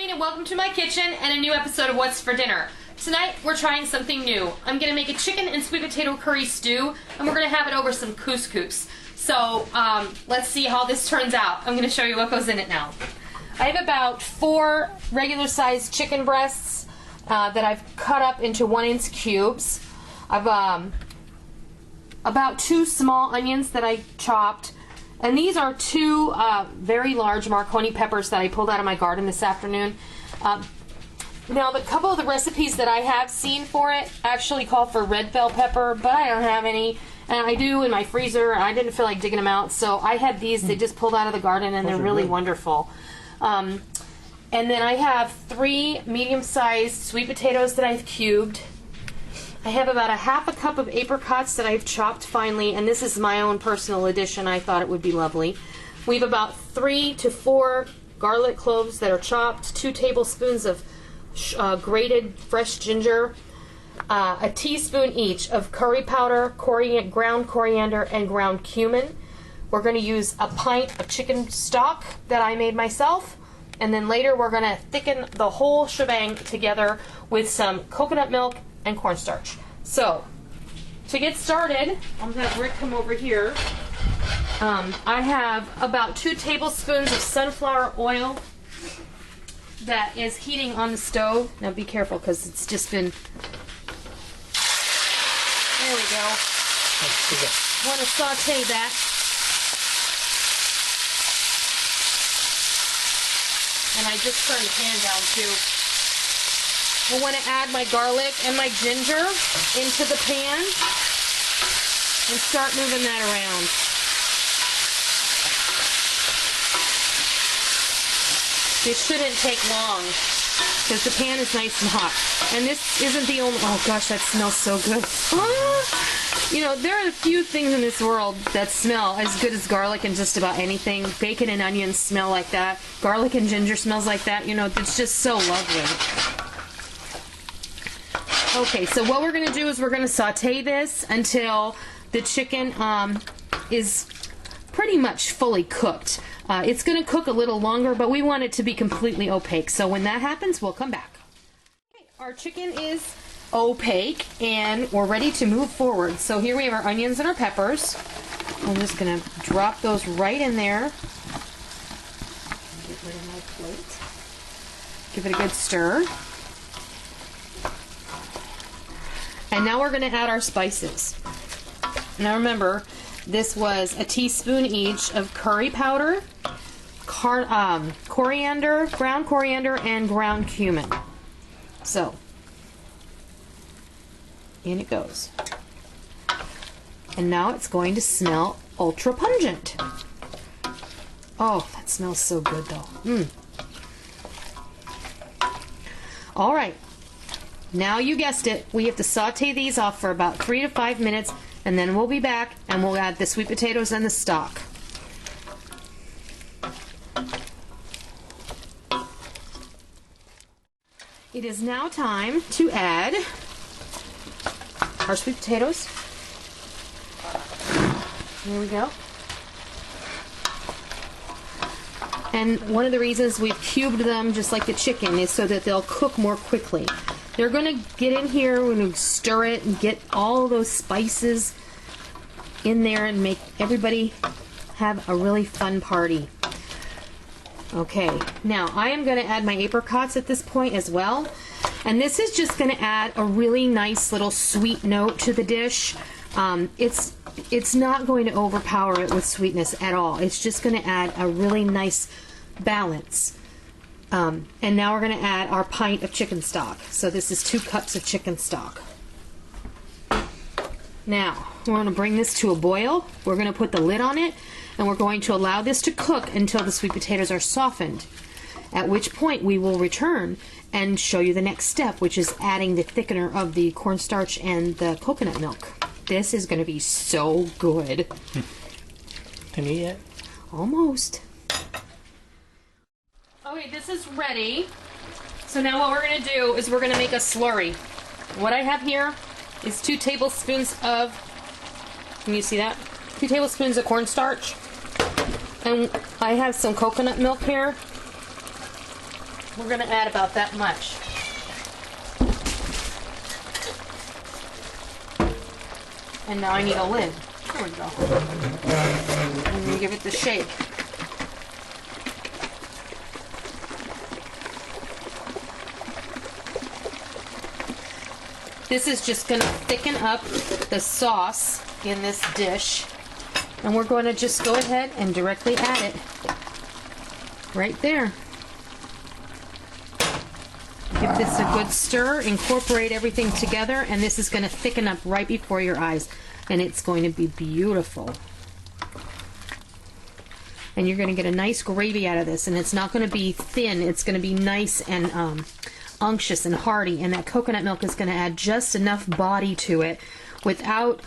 Noreen and welcome to my kitchen and a new episode of What's for Dinner. Tonight we're trying something new. I'm going to make a chicken and sweet potato curry stew and we're going to have it over some couscous. So let's see how this turns out. I'm going to show you what goes in it now. I have about 4 regular sized chicken breasts that I've cut up into 1-inch cubes. I've about 2 small onions that I chopped. And these are 2 very large Marconi peppers that I pulled out of my garden this afternoon. Now, the couple of the recipes that I have seen for it actually call for red bell pepper, but I don't have any. And I do in my freezer, and I didn't feel like digging them out. So I had these, they just pulled out of the garden, and they're really wonderful. And then I have 3 medium-sized sweet potatoes that I've cubed. I have about 1/2 cup of apricots that I've chopped finely, and this is my own personal addition. I thought it would be lovely. We have about 3 to 4 garlic cloves that are chopped, 2 tablespoons of grated fresh ginger, a teaspoon each of curry powder, ground coriander, and ground cumin. We're going to use a pint of chicken stock that I made myself, and then later we're going to thicken the whole shebang together with some coconut milk and cornstarch. So, to get started, I'm going to have Rick come over here. I have about 2 tablespoons of sunflower oil that is heating on the stove. Now be careful because it's just been... There we go. I want to saute that. And I just turned the pan down too. I want to add my garlic and my ginger into the pan and start moving that around. This shouldn't take long because the pan is nice and hot. And this isn't the only... Oh gosh, that smells so good. You know, there are a few things in this world that smell as good as garlic and just about anything. Bacon and onions smell like that. Garlic and ginger smells like that. You know, it's just so lovely. Okay, so what we're going to do is we're going to saute this until the chicken is pretty much fully cooked. It's going to cook a little longer, but we want it to be completely opaque. So when that happens, we'll come back. Okay, our chicken is opaque and we're ready to move forward. So here we have our onions and our peppers. I'm just going to drop those right in there. Get rid of my plate. Give it a good stir. And now we're going to add our spices. Now remember, this was a teaspoon each of curry powder, coriander, ground coriander, and ground cumin. So, in it goes. And now it's going to smell ultra pungent. Oh, that smells so good though. All right. Now you guessed it, we have to saute these off for about 3 to 5 minutes, and then we'll be back and we'll add the sweet potatoes and the stock. It is now time to add our sweet potatoes. There we go. And one of the reasons we've cubed them just like the chicken is so that they'll cook more quickly. They're going to get in here, we're going to stir it and get all those spices in there and make everybody have a really fun party. Okay, now I am going to add my apricots at this point as well. And this is just going to add a really nice little sweet note to the dish. It's not going to overpower it with sweetness at all. It's just going to add a really nice balance. And now we're going to add our pint of chicken stock. So this is 2 cups of chicken stock. Now, we're going to bring this to a boil. We're going to put the lid on it, and we're going to allow this to cook until the sweet potatoes are softened. At which point we will return and show you the next step, which is adding the thickener of the cornstarch and the coconut milk. This is going to be so good. Can you eat it? Almost. Okay, this is ready. So now what we're going to do is we're going to make a slurry. What I have here is 2 tablespoons of, can you see that? 2 tablespoons of cornstarch. And I have some coconut milk here. We're going to add about that much. And now I need a lid. There we go. I'm going to give it the shake. This is just going to thicken up the sauce in this dish. And we're going to just go ahead and directly add it right there. Give this a good stir, incorporate everything together, and this is going to thicken up right before your eyes. And it's going to be beautiful. And you're going to get a nice gravy out of this, and it's not going to be thin. It's going to be nice and unctuous and hearty, and that coconut milk is going to add just enough body to it without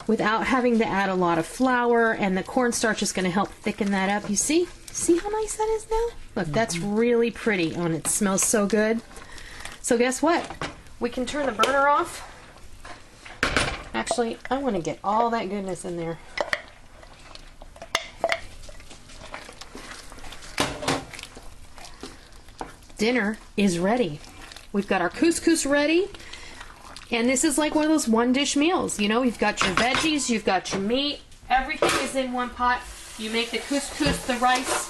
having to add a lot of flour, and the cornstarch is going to help thicken that up. You see how nice that is now? Look, that's really pretty, and it smells so good. So guess what? We can turn the burner off. Actually, I want to get all that goodness in there. Dinner is ready. We've got our couscous ready, and this is like one of those one dish meals. You know, you've got your veggies, you've got your meat, everything is in one pot. You make the couscous, the rice.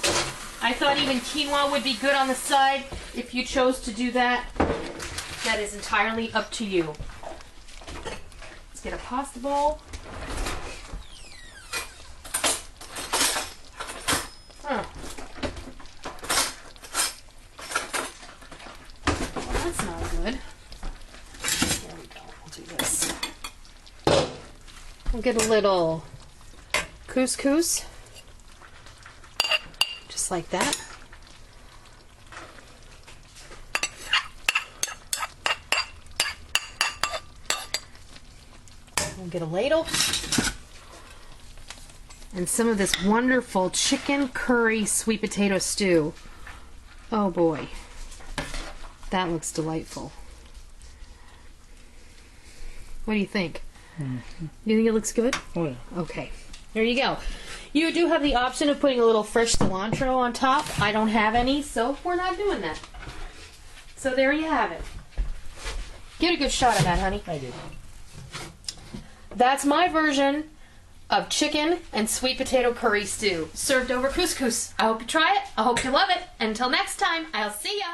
I thought even quinoa would be good on the side. If you chose to do that, that is entirely up to you. Let's get a pasta bowl. That's not good. There we go. We'll do this. We'll get a little couscous. Just like that. We'll get a ladle. And some of this wonderful chicken curry sweet potato stew. Oh boy. That looks delightful. What do you think? Mm-hmm. You think it looks good? Oh yeah. Okay. There you go. You do have the option of putting a little fresh cilantro on top. I don't have any, so we're not doing that. So there you have it. Get a good shot of that, honey. I did. That's my version of chicken and sweet potato curry stew served over couscous. I hope you try it. I hope you love it. Until next time, I'll see ya.